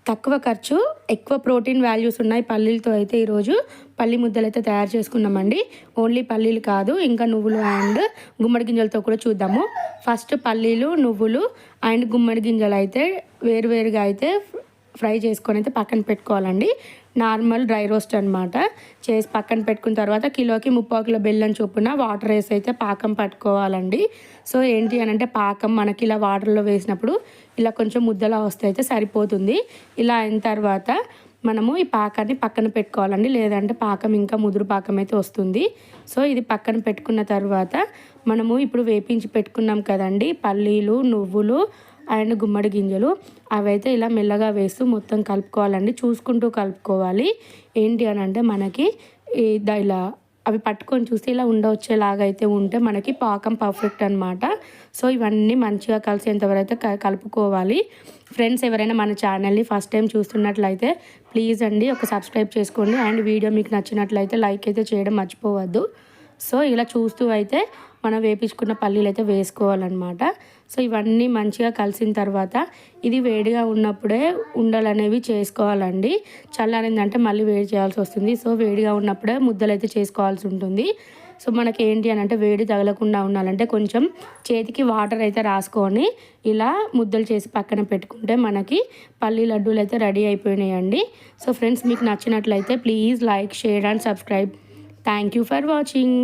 తక్కువ ఖర్చు ఎక్కువ ప్రోటీన్ వాల్యూస్ ఉన్నాయి పల్లీలతో అయితే ఈరోజు పల్లి ముద్దలు అయితే తయారు చేసుకున్నామండి. ఓన్లీ పల్లీలు కాదు, ఇంకా నువ్వులు అండ్ గుమ్మడి గింజలతో కూడా చూద్దాము. ఫస్ట్ పల్లీలు, నువ్వులు అండ్ గుమ్మడి గింజలు అయితే వేరువేరుగా అయితే ఫ్రై చేసుకొని అయితే పక్కన పెట్టుకోవాలండి. నార్మల్ డ్రై రోస్ట్ అనమాట. చేసి పక్కన పెట్టుకున్న తర్వాత కిలోకి 30 కిలో బెల్లం చొప్పున వాటర్ వేసి అయితే పాకం పట్టుకోవాలండి. సో ఏంటి అని అంటే పాకం మనకి ఇలా వాటర్లో వేసినప్పుడు ఇలా కొంచెం ముద్దలా వస్తే అయితే సరిపోతుంది. ఇలా అయిన తర్వాత మనము ఈ పాకాన్ని పక్కన పెట్టుకోవాలండి, లేదంటే పాకం ఇంకా ముదురు పాకం అయితే వస్తుంది. సో ఇది పక్కన పెట్టుకున్న తర్వాత మనము ఇప్పుడు వేపించి పెట్టుకున్నాం కదండి పల్లీలు, నువ్వులు అండ్ గుమ్మడి గింజలు, అవైతే ఇలా మెల్లగా వేస్తూ మొత్తం కలుపుకోవాలండి. చూసుకుంటూ కలుపుకోవాలి. ఏంటి అని అంటే మనకి ఇలా అవి పట్టుకొని చూస్తే ఇలా ఉండవచ్చేలాగా అయితే ఉంటే మనకి పాకం పర్ఫెక్ట్ అనమాట. సో ఇవన్నీ మంచిగా కలిసేంతవరకు కలుపుకోవాలి. ఫ్రెండ్స్ ఎవరైనా మన ఛానల్ని ఫస్ట్ టైం చూస్తున్నట్లయితే ప్లీజ్ అండి ఒక సబ్స్క్రైబ్ చేసుకోండి. అండ్ వీడియో మీకు నచ్చినట్లయితే లైక్ అయితే చేయడం మర్చిపోవద్దు. సో ఇలా చూస్తూ అయితే మనం వేపించుకున్న పల్లీలు అయితే వేసుకోవాలన్నమాట. సో ఇవన్నీ మంచిగా కలిసిన తర్వాత ఇది వేడిగా ఉన్నప్పుడే ఉండలు అనేవి చేసుకోవాలండి. చల్లారిందంటే మళ్ళీ వేడి చేయాల్సి వస్తుంది. సో వేడిగా ఉన్నప్పుడే ముద్దలు అయితే చేసుకోవాల్సి ఉంటుంది. సో మనకి ఏంటి అని అంటే వేడి తగలకుండా ఉండాలంటే కొంచెం చేతికి వాటర్ అయితే రాసుకొని ఇలా ముద్దలు చేసి పక్కన పెట్టుకుంటే మనకి పల్లీ లడ్డూలు అయితే రెడీ అయిపోయినాయండి. సో ఫ్రెండ్స్ మీకు నచ్చినట్లయితే please like, share and subscribe. Thank you for watching.